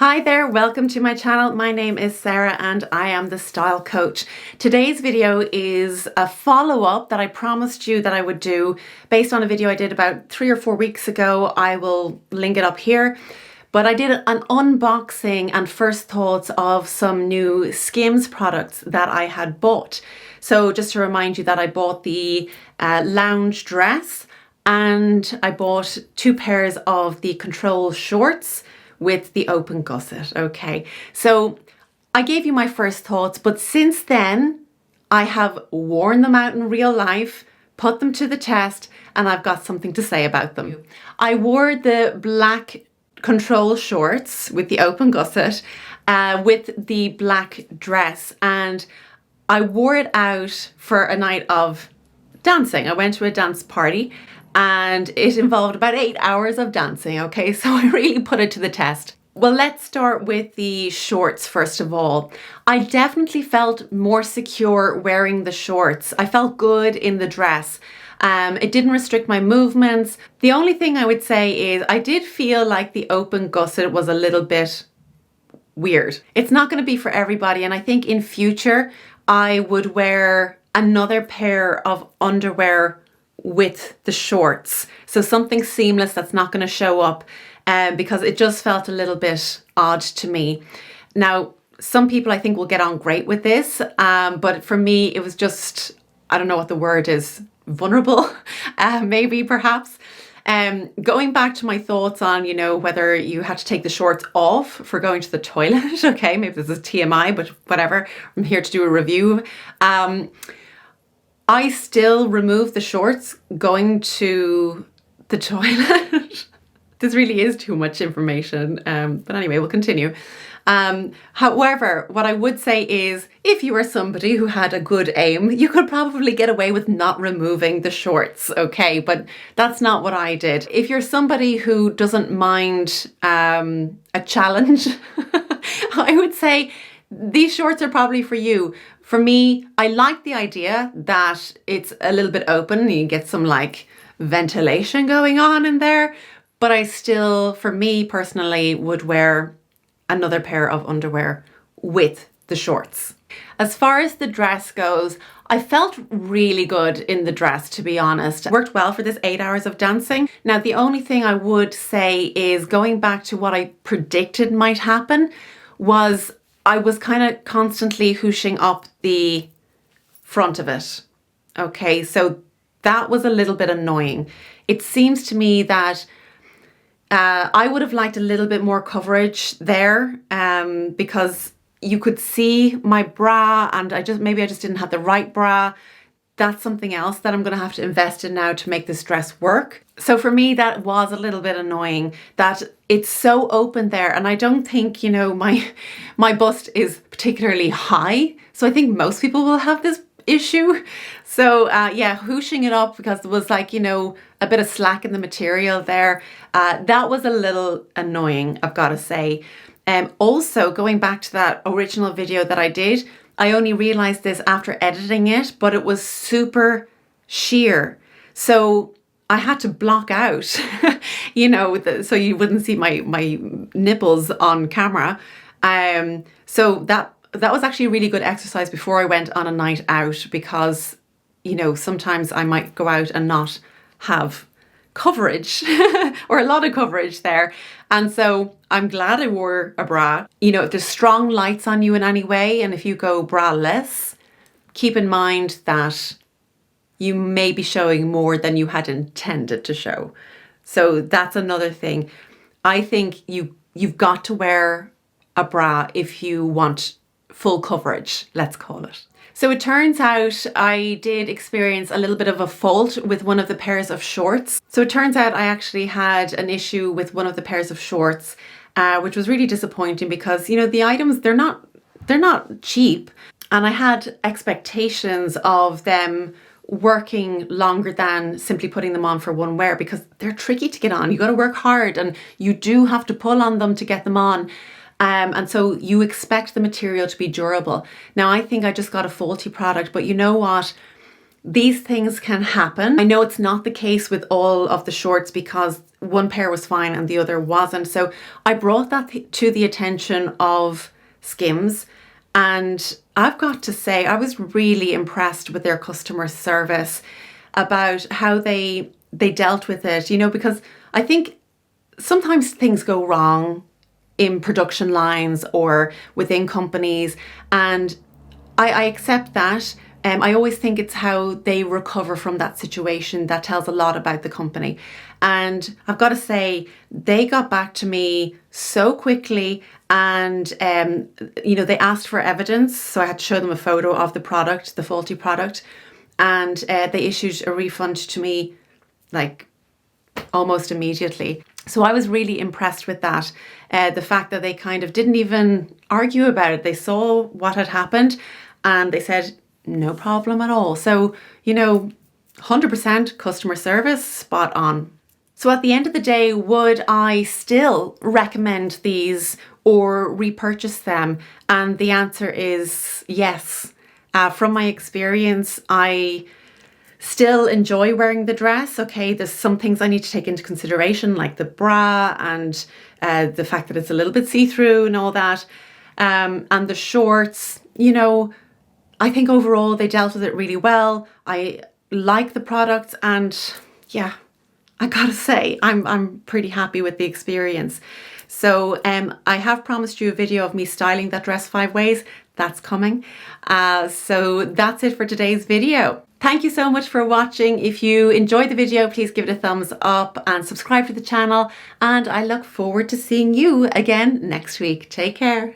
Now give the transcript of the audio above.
Hi there, welcome to my channel. My name is Sarah and I am the style coach. Today's video is a follow-up that I promised you that I would do based on a video I did about 3 or 4 weeks ago. I will link it up here. But I did an unboxing and first thoughts of some new Skims products that I had bought. So just to remind you that I bought the lounge dress and I bought 2 pairs of the control shorts with the open gusset. Okay, so I gave you my first thoughts, but since then I have worn them out in real life, put them to the test, and I've got something to say about them. I wore the black control shorts with the open gusset with the black dress, and I wore it out for a night of dancing. I went to a dance party and it involved about 8 hours of dancing, okay? So I really put it to the test. Well, let's start with the shorts first of all. I definitely felt more secure wearing the shorts. I felt good in the dress. It didn't restrict my movements. The only thing I would say is I did feel like the open gusset was a little bit weird. It's not going to be for everybody, and I think in future I would wear another pair of underwear with the shorts, so something seamless that's not going to show up, because it just felt a little bit odd to me. Now, some people I think will get on great with this, but for me it was just, I don't know what the word is, vulnerable, maybe perhaps. Going back to my thoughts on, whether you had to take the shorts off for going to the toilet. Okay, maybe this is TMI, but whatever, I'm here to do a review. I still remove the shorts going to the toilet. This really is too much information, but anyway, we'll continue. However, what I would say is if you are somebody who had a good aim, you could probably get away with not removing the shorts, okay? But that's not what I did. If you're somebody who doesn't mind a challenge, I would say these shorts are probably for you. For me, I like the idea that it's a little bit open. You get some like ventilation going on in there, but I still, for me personally, would wear another pair of underwear with the shorts. As far as the dress goes, I felt really good in the dress, to be honest. It worked well for this 8 hours of dancing. Now, the only thing I would say is going back to what I predicted might happen was I was kind of constantly hooshing up the front of it. Okay, so that was a little bit annoying. It seems to me that I would have liked a little bit more coverage there, because you could see my bra, and maybe I just didn't have the right bra. That's something else that I'm going to have to invest in now to make this dress work. So for me, that was a little bit annoying that it's so open there, and I don't think, my bust is particularly high. So I think most people will have this issue. So yeah, hooshing it up because there was like, a bit of slack in the material there. That was a little annoying, I've got to say. Also, going back to that original video that I did, I only realized this after editing it, but it was super sheer. So I had to block out, so you wouldn't see my nipples on camera. So that was actually a really good exercise before I went on a night out, because, sometimes I might go out and not have coverage or a lot of coverage there. And so I'm glad I wore a bra. If there's strong lights on you in any way, and if you go bra-less, keep in mind that you may be showing more than you had intended to show. So that's another thing. I think you've got to wear a bra if you want full coverage, let's call it. So it turns out I did experience a little bit of a fault with one of the pairs of shorts. So it turns out I actually had an issue with one of the pairs of shorts, which was really disappointing because, the items, they're not cheap. And I had expectations of them working longer than simply putting them on for one wear, because they're tricky to get on. You got to work hard and you do have to pull on them to get them on. And so you expect the material to be durable. Now, I think I just got a faulty product, but you know what? These things can happen. I know it's not the case with all of the shorts because one pair was fine and the other wasn't. So I brought that to the attention of Skims, and I've got to say I was really impressed with their customer service about how they dealt with it, you know, because I think sometimes things go wrong in production lines or within companies, and I accept that. I always think it's how they recover from that situation that tells a lot about the company. And I've got to say, they got back to me so quickly, and you know, they asked for evidence, so I had to show them a photo of the product, the faulty product, and they issued a refund to me like almost immediately. So I was really impressed with that. The fact that they kind of didn't even argue about it. They saw what had happened and they said, no problem at all. So, you know, 100% customer service, spot on. So at the end of the day, would I still recommend these or repurchase them? And the answer is yes. From my experience, I still enjoy wearing the dress. Okay, there's some things I need to take into consideration, like the bra and the fact that it's a little bit see-through and all that. And the shorts, you know, I think overall they dealt with it really well. I like the products, and yeah, I gotta say, I'm pretty happy with the experience. So I have promised you a video of me styling that dress 5 ways. That's coming. So that's it for today's video. Thank you so much for watching. If you enjoyed the video, please give it a thumbs up and subscribe to the channel. And I look forward to seeing you again next week. Take care.